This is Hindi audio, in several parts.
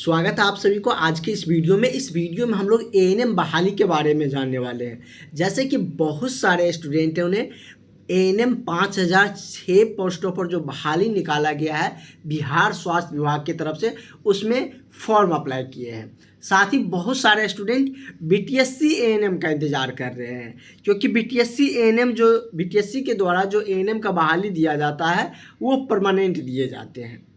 स्वागत है आप सभी को आज की इस वीडियो में। इस वीडियो में हम लोग एएनएम बहाली के बारे में जानने वाले हैं। जैसे कि बहुत सारे स्टूडेंटों ने एएनएम 5006 पोस्टों पर जो बहाली निकाला गया है बिहार स्वास्थ्य विभाग की तरफ से, उसमें फॉर्म अप्लाई किए हैं। साथ ही बहुत सारे स्टूडेंट बीटीएससी एएनएम का इंतज़ार कर रहे हैं, क्योंकि बीटीएससी के द्वारा जो एएनएम का बहाली दिया जाता है वो परमानेंट दिए जाते हैं।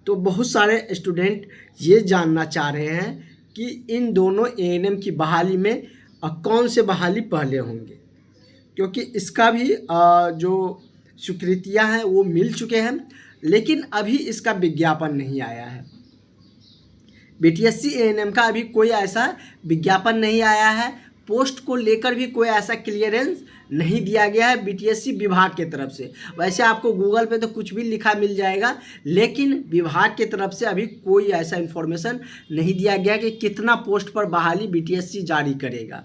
तो बहुत सारे स्टूडेंट ये जानना चाह रहे हैं कि इन दोनों एएनएम की बहाली में कौन से बहाली पहले होंगे, क्योंकि इसका भी जो स्वीकृतियाँ हैं वो मिल चुके हैं, लेकिन अभी इसका विज्ञापन नहीं आया है। बीटीएससी एएनएम का अभी कोई ऐसा विज्ञापन नहीं आया है। पोस्ट को लेकर भी कोई ऐसा क्लियरेंस नहीं दिया गया है बीटीएससी विभाग की तरफ से। वैसे आपको गूगल पे तो कुछ भी लिखा मिल जाएगा, लेकिन विभाग की तरफ से अभी कोई ऐसा इन्फॉर्मेशन नहीं दिया गया कि कितना पोस्ट पर बहाली बीटीएससी जारी करेगा।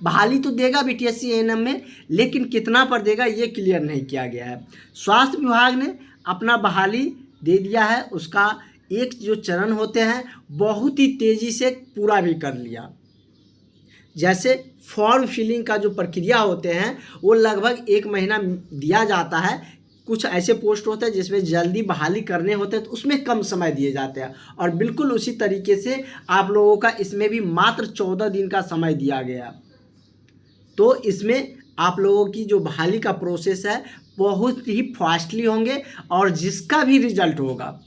बहाली तो देगा बीटीएससी एएनएम में, लेकिन कितना पर देगा ये क्लियर नहीं किया गया है। स्वास्थ्य विभाग ने अपना बहाली दे दिया है, उसका एक जो चरण होते हैं बहुत ही तेज़ी से पूरा भी कर लिया। जैसे फॉर्म फिलिंग का जो प्रक्रिया होते हैं वो लगभग 1 महीना दिया जाता है। कुछ ऐसे पोस्ट होते हैं जिसमें जल्दी बहाली करने होते हैं तो उसमें कम समय दिए जाते हैं, और बिल्कुल उसी तरीके से आप लोगों का इसमें भी मात्र 14 दिन का समय दिया गया। तो इसमें आप लोगों की जो बहाली का प्रोसेस है बहुत ही फास्टली होंगे, और जिसका भी रिजल्ट होगा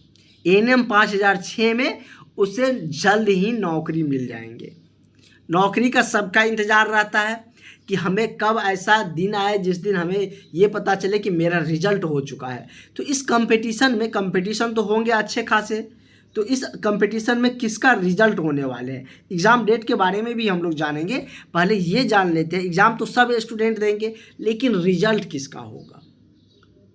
एएनएम 5006 में उसे जल्द ही नौकरी मिल जाएंगे। नौकरी का सबका इंतज़ार रहता है कि हमें कब ऐसा दिन आए जिस दिन हमें ये पता चले कि मेरा रिजल्ट हो चुका है। तो इस कंपटीशन तो होंगे अच्छे खासे। तो इस कंपटीशन में किसका रिजल्ट होने वाले हैं, एग्ज़ाम डेट के बारे में भी हम लोग जानेंगे। पहले ये जान लेते हैं, एग्ज़ाम तो सब स्टूडेंट देंगे, लेकिन रिजल्ट किसका होगा।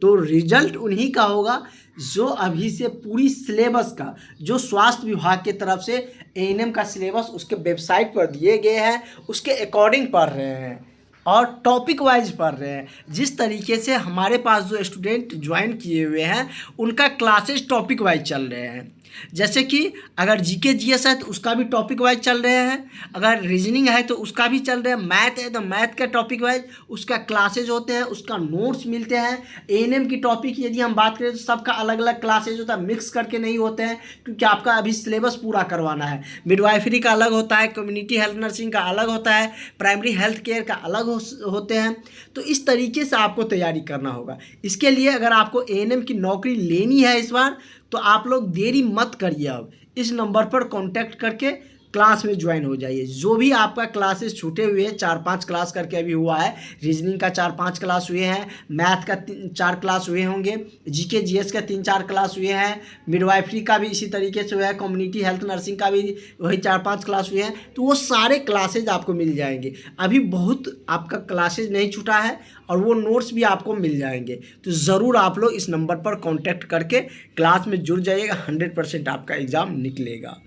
तो रिजल्ट उन्हीं का होगा जो अभी से पूरी सिलेबस का, जो स्वास्थ्य विभाग की तरफ से एएनएम का सिलेबस उसके वेबसाइट पर दिए गए हैं उसके अकॉर्डिंग पढ़ रहे हैं और टॉपिक वाइज पढ़ रहे हैं। जिस तरीके से हमारे पास जो स्टूडेंट ज्वाइन किए हुए हैं उनका क्लासेस टॉपिक वाइज चल रहे हैं। जैसे कि अगर जीके जीएस है तो उसका भी टॉपिक वाइज चल रहे हैं, अगर रीजनिंग है तो उसका भी चल रहे हैं, मैथ है तो मैथ का टॉपिक वाइज उसका क्लासेज होते हैं, उसका नोट्स मिलते हैं। एएनएम की टॉपिक यदि हम बात करें तो सबका अलग अलग क्लासेज होता है, मिक्स करके नहीं होते हैं, क्योंकि आपका अभी सिलेबस पूरा करवाना है। मिडवाइफरी का अलग होता है, कम्युनिटी हेल्थ नर्सिंग का अलग होता है, प्राइमरी हेल्थ केयर का अलग होते हैं। तो इस तरीके से आपको तैयारी करना होगा। इसके लिए अगर आपको एएनएम की नौकरी लेनी है इस बार, तो आप लोग देरी मत करिए। अब इस नंबर पर कांटेक्ट करके क्लास में ज्वाइन हो जाइए। जो भी आपका क्लासेस छूटे हुए हैं, 4-5 क्लास करके अभी हुआ है, रीजनिंग का 4-5 क्लास हुए हैं, मैथ का 4 क्लास हुए होंगे, जीके जीएस का 3-4 क्लास हुए हैं, मिडवाइफरी का भी इसी तरीके से हुआ है, कम्युनिटी हेल्थ नर्सिंग का भी वही 4-5 क्लास हुए हैं। तो वो सारे क्लासेज आपको मिल जाएंगे। अभी बहुत आपका क्लासेज नहीं छूटा है और वो नोट्स भी आपको मिल जाएंगे। तो ज़रूर आप लोग इस नंबर पर कॉन्टैक्ट करके क्लास में जुड़ जाइएगा, 100% आपका एग्ज़ाम निकलेगा।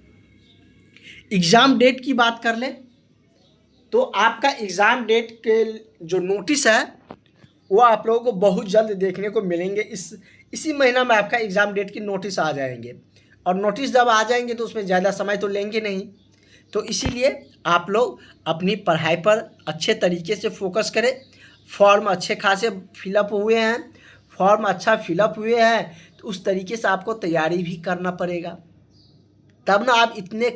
एग्ज़ाम डेट की बात कर लें तो आपका एग्ज़ाम डेट के जो नोटिस है वो आप लोगों को बहुत जल्द देखने को मिलेंगे। इसी महीना में आपका एग्ज़ाम डेट की नोटिस आ जाएंगे, और नोटिस जब आ जाएंगे तो उसमें ज़्यादा समय तो लेंगे नहीं। तो इसीलिए आप लोग अपनी पढ़ाई पर अच्छे तरीके से फोकस करें। फॉर्म अच्छे खासे फिलअप हुए हैं, फॉर्म अच्छा फिलअप हुए हैं, तो उस तरीके से आपको तैयारी भी करना पड़ेगा, तब ना आप इतने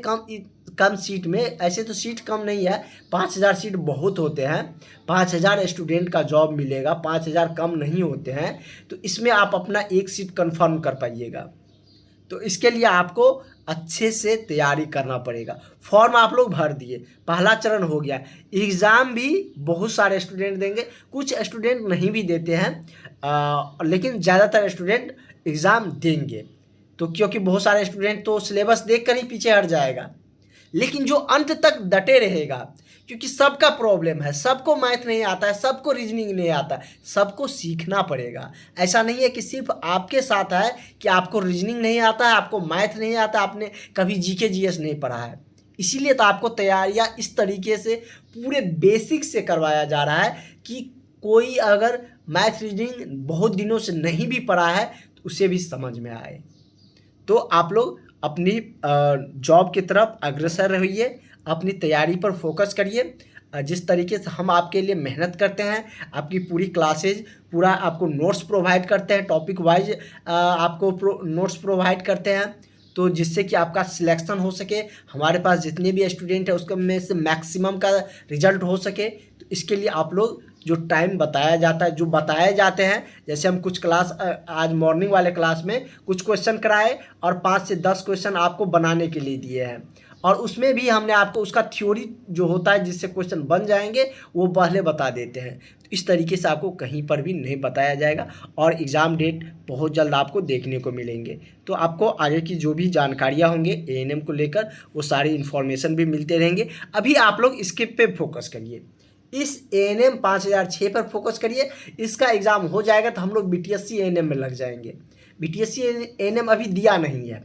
कम सीट में, ऐसे तो सीट कम नहीं है, 5000 सीट बहुत होते हैं, 5000 स्टूडेंट का जॉब मिलेगा, 5000 कम नहीं होते हैं। तो इसमें आप अपना एक सीट कंफर्म कर पाइएगा। तो इसके लिए आपको अच्छे से तैयारी करना पड़ेगा। फॉर्म आप लोग भर दिए, पहला चरण हो गया। एग्ज़ाम भी बहुत सारे स्टूडेंट देंगे, कुछ स्टूडेंट नहीं भी देते हैं, लेकिन ज़्यादातर स्टूडेंट एग्ज़ाम देंगे। तो क्योंकि बहुत सारे स्टूडेंट तो सिलेबस देखकर ही पीछे हट जाएगा, लेकिन जो अंत तक डटे रहेगा, क्योंकि सबका प्रॉब्लम है, सबको मैथ नहीं आता है, सबको रीजनिंग नहीं आता है, सबको सीखना पड़ेगा। ऐसा नहीं है कि सिर्फ आपके साथ है कि आपको रीजनिंग नहीं आता है, आपको मैथ नहीं आता, आपने कभी जीके जीएस नहीं पढ़ा है। इसीलिए तो आपको तैयारियां इस तरीके से पूरे बेसिक से करवाया जा रहा है कि कोई अगर मैथ रीजनिंग बहुत दिनों से नहीं भी पढ़ा है तो उसे भी समझ में आए। तो आप लोग अपनी जॉब की तरफ अग्रसर रहिए, अपनी तैयारी पर फोकस करिए। जिस तरीके से हम आपके लिए मेहनत करते हैं, आपकी पूरी क्लासेज पूरा आपको नोट्स प्रोवाइड करते हैं, टॉपिक वाइज आपको नोट्स प्रोवाइड करते हैं, तो जिससे कि आपका सिलेक्शन हो सके, हमारे पास जितने भी स्टूडेंट हैं उसके में से मैक्सिमम का रिजल्ट हो सके। तो इसके लिए आप लोग जो टाइम बताया जाता है, जो बताए जाते हैं, जैसे हम कुछ क्लास आज मॉर्निंग वाले क्लास में कुछ क्वेश्चन कराए और 5 से 10 क्वेश्चन आपको बनाने के लिए दिए हैं, और उसमें भी हमने आपको उसका थ्योरी जो होता है जिससे क्वेश्चन बन जाएंगे वो पहले बता देते हैं। तो इस तरीके से आपको कहीं पर भी नहीं बताया जाएगा, और एग्ज़ाम डेट बहुत जल्द आपको देखने को मिलेंगे। तो आपको आगे की जो भी जानकारियाँ होंगे एएनएम को लेकर, वो सारी इन्फॉर्मेशन भी मिलते रहेंगे। अभी आप लोग इसके पे फोकस करिए, इस एएनएम 5006 पर फोकस करिए। इसका एग्ज़ाम हो जाएगा तो हम लोग बीटीएससी एएनएम में लग जाएंगे। बीटीएससी एएनएम अभी दिया नहीं है,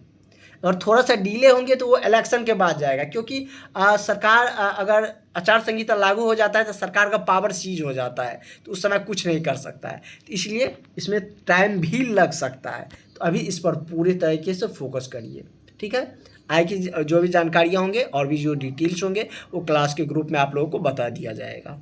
और थोड़ा सा डिले होंगे तो वो इलेक्शन के बाद जाएगा, क्योंकि सरकार अगर आचार संहिता लागू हो जाता है तो सरकार का पावर सीज हो जाता है, तो उस समय कुछ नहीं कर सकता है, तो इसलिए इसमें टाइम भी लग सकता है। तो अभी इस पर पूरे तरीके से फोकस करिए, ठीक है। आगे की जो भी जानकारियाँ होंगे और भी जो डिटेल्स होंगे वो क्लास के ग्रुप में आप लोगों को बता दिया जाएगा।